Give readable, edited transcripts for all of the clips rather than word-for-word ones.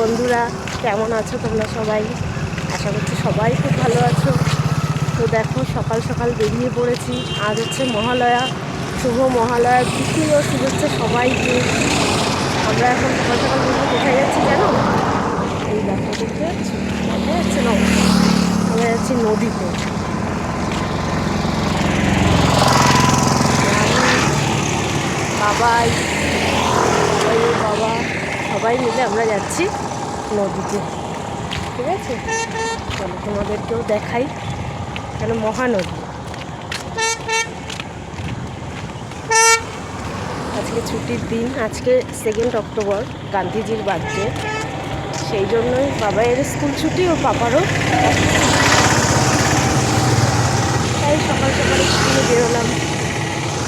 বন্ধুরা, কেমন আছো তোমরা সবাই? আশা করছি সবাই খুব ভালো আছো। তো দেখো, সকাল সকাল বেরিয়ে পড়েছি। আজ হচ্ছে মহালয়া, শুভ মহালয়ার প্রীতি ও শুভেচ্ছা সবাইকে। আমরা এখন সকাল সকাল বেরিয়ে কোথায় যাচ্ছি জানো? এই দেখো, দেখতে যাচ্ছি, দেখা যাচ্ছে না? আমরা যাচ্ছি নদীতে। বাবা সবাই মিলে আমরা যাচ্ছি নদীতে। ঠিক আছে, চলো তোমাদেরকেও দেখাই, কেন মহানদী। আজকে ছুটির দিন, আজকে 2 অক্টোবর, গান্ধীজির বার্থডে। সেই জন্যই বাবাইয়ের স্কুল ছুটি ও পাপারও। তাই সকাল সকাল স্কুলে বেরোলাম।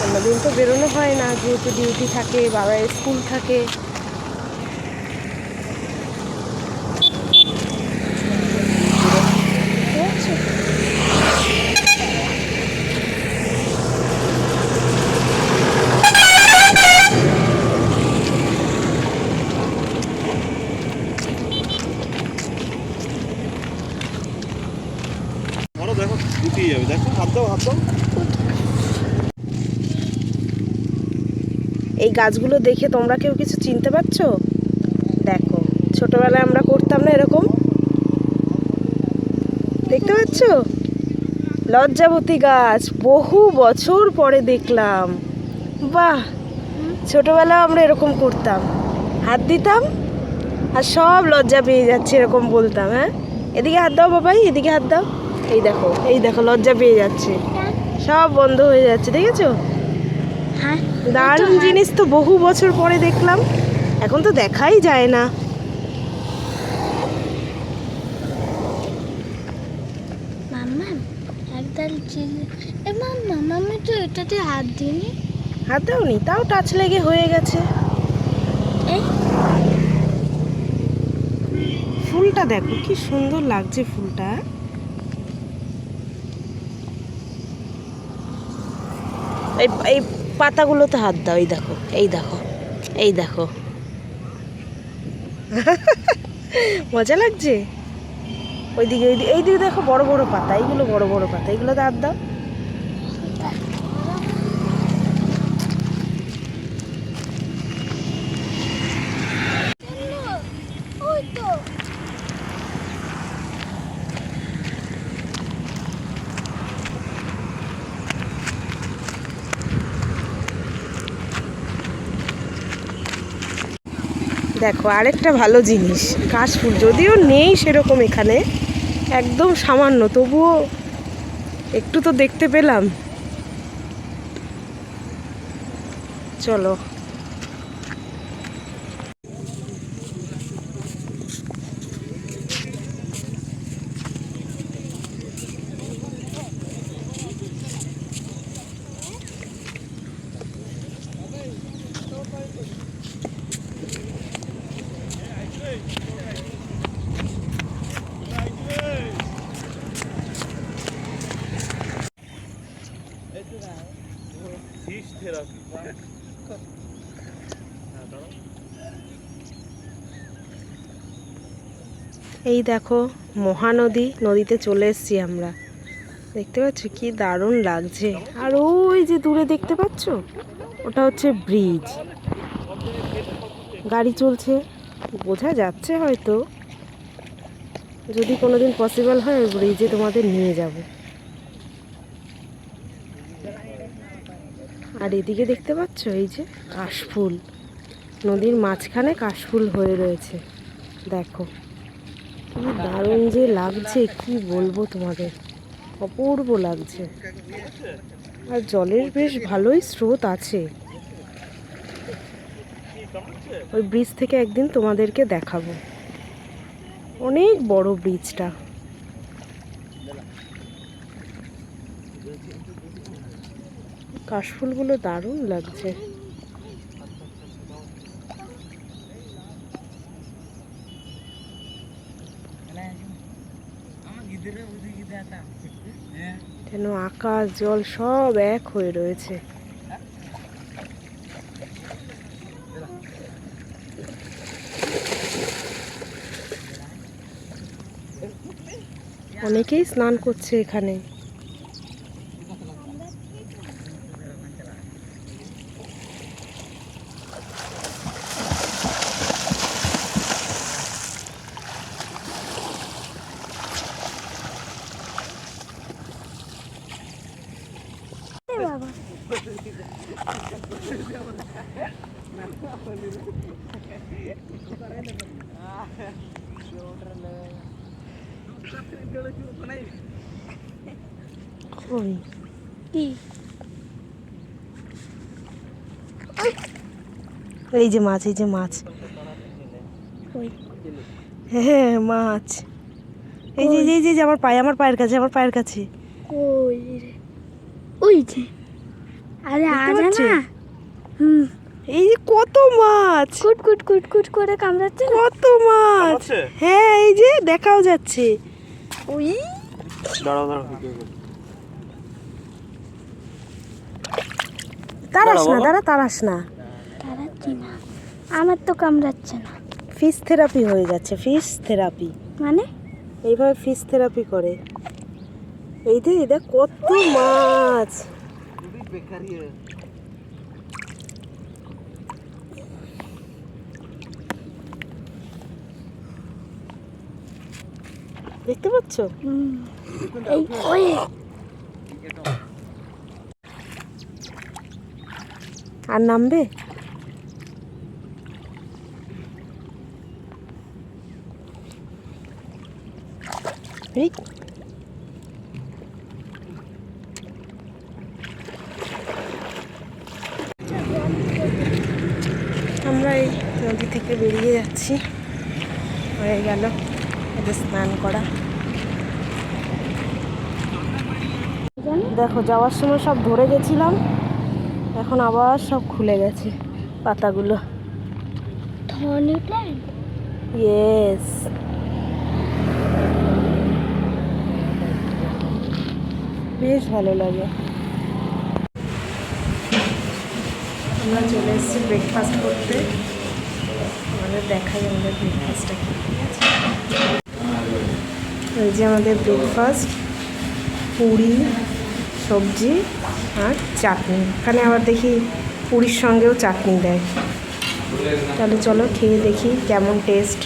অন্যদিন তো বেরোনো হয় না, যেহেতু ডিউটি থাকে, বাবাইয়ের স্কুল থাকে। দেখো দিতেই যাবে, দেখো হাত দাও হাত দাও। এই গাছগুলো দেখে তোমরা কেউ কিছু চিনতে পারছো? দেখো, ছোটবেলায় আমরা করতাম না এরকম? দেখতে পাচ্ছ? লজ্জাবতী গাছ, বহু বছর পরে দেখলাম। বাহ, ছোটবেলায় আমরা এরকম করতাম, হাত দিতাম আর সব লজ্জা পেয়ে যাচ্ছে এরকম বলতাম। হ্যাঁ, এদিকে হাত দাও বাবাই, এদিকে হাত দাও। এই দেখো, এই দেখো, লজ্জা পেয়ে যাচ্ছে, সব বন্ধ হয়ে যাচ্ছে। দেখেছো? হ্যাঁ, দারুণ জিনিস তো, বহু বছর পরে দেখলাম, এখন তো দেখাই যায় না। মাম্মা একদল চিনি। মাম্মা, আমি তো এটাতে হাত দিইনি। হাত দাওনি, তাও টাচ লেগে হয়ে গেছে। এই ফুলটা দেখো কি সুন্দর লাগছে ফুলটা। এই এই পাতাগুলোতে হাত দাও, এই দেখো, এই দেখো, এই দেখো। মজা লাগছে। ওইদিকে এইদিকে দেখো, বড় বড় পাতা, এইগুলো বড় বড় পাতা, এইগুলোতে হাত দাও। ওই তো দেখো, আরেকটা ভালো জিনিস, কাশফুল। যদিও নেই সেরকম এখানে, একদম সামান্য, তবুও একটু তো দেখতে পেলাম। চলো। এই দেখো মহানদী, নদীতে চলে এসেছি আমরা। দেখতে পাচ্ছ কি দারুণ লাগছে। আর ওই যে দূরে দেখতে পাচ্ছ, ওটা হচ্ছে ব্রিজ, গাড়ি চলছে, বোঝা যাচ্ছে হয়তো। যদি কোনোদিন পসিবল হয়, ওই ব্রিজে তোমাদের নিয়ে যাব। আর এদিকে দেখতে পাচ্ছ, এই যে কাশফুল, নদীর মাঝখানে কাশফুল হয়ে রয়েছে। দেখো কি দারুণ যে লাগছে, কি বলবো তোমাদের, অপূর্ব লাগছে। আর জলের বেশ ভালোই স্রোত আছে। ওই ব্রিজ থেকে একদিন তোমাদেরকে দেখাবো, অনেক বড় ব্রিজটা। কাশফুলগুলো দারুণ লাগছে। যেন আকাশ জল সব এক হয়ে রয়েছে। অনেকেই স্নান করছে এখানে। বাবা ওই কি এই যে মাছ, এই যে মাছ, ওই হ্যাঁ মাছ, এই যে এই যে এই যে আমার পায়ে, আমার পায়ের কাছে, আমার পায়ের কাছে। ওই রে ওই যে আরে দেখতে আজা পাচ্ছি? না হুম এই যে কত মাছ, কুট কুট কুট কুট করে কামড়াচ্ছে না কত মাছ, কামড়াচ্ছে? হ্যাঁ এই যে দেখাও যাচ্ছে। ওই দাঁড়াও দাঁড়াও ভিডিও করি। তারাস দাঁড়াও না, বাবা। দাঁড়া তারাস না। তাড়াচ্ছি না আমার তো কামড়াচ্ছে না ফিশ থেরাপি হয়ে যাচ্ছে, ফিশ থেরাপি। মানে এইভাবে ফিশ থেরাপি করে। এই যে এটা কত মাছ, দেখতে পাচ্ছ? হুম এই ওই আর নামবে? এই আমরা এই নদী থেকে বেরিয়ে যাচ্ছি, হয়ে গেল এদের স্নান করা। দেখো যাওয়ার সময় সব ধরে গেছিলাম, এখন আবার সব খুলে গেছে পাতাগুলো। ধনি প্ল্যান্ট ইয়েস, বেশ ভালো লাগে। আমরা চলে এসেছি ব্রেকফাস্ট করতে, আমাদের দেখাই আমাদের ব্রেকফাস্টটা কি। এই যে আমাদের ব্রেকফাস্ট, পুরি, সবজি আর চাটনি। এখানে আবার দেখি পুরীর সঙ্গেও চাটনি দেয়। তাহলে চলো খেয়ে দেখি কেমন টেস্ট।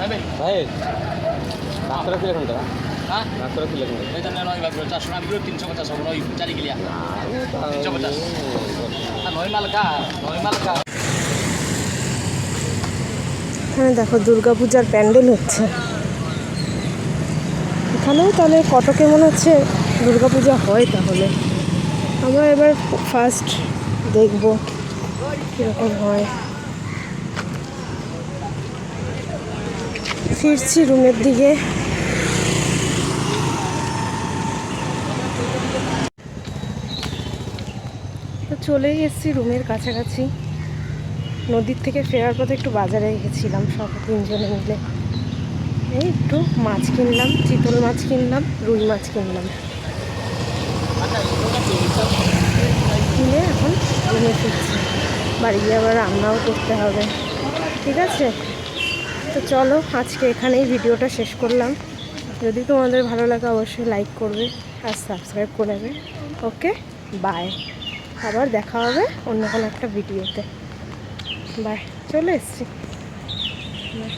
ভাই ভাই মাত্রা কি এখন মাত্রা কি লাগবে? এটা নয় ভাগ 400 না বিলো 350 হবে নয় 4 গিলিয়া 350 আর নয় মালকা এখানে দেখো দুর্গাপূজার প্যান্ডেল হচ্ছে। এখানেও তাহলে কটকে মনে হচ্ছে দুর্গাপূজা হয়। তাহলে আমরা এবার ফার্স্ট দেখব কীরকম হয়। ফিরছি রুমের দিকে। তো চলেই এসেছি রুমের কাছাকাছি। নদীর থেকে ফেরার পথে একটু বাজারে গেছিলাম সব তিনজনে মিলে। এই একটু মাছ কিনলাম, চিতল মাছ কিনলাম, রুই মাছ কিনলাম, কিনে এখন রুমে ফিরছি। বাড়ি গিয়ে আবার রান্নাও করতে হবে। ঠিক আছে, তো চলো আজকে এখানেই ভিডিওটা শেষ করলাম। যদি তোমাদের ভালো লাগে অবশ্যই লাইক করবে আর সাবস্ক্রাইব করে দেবে। ওকে, বাই। আবার দেখা হবে অন্য কোনো একটা ভিডিওতে। বাই, চলে এসছি। না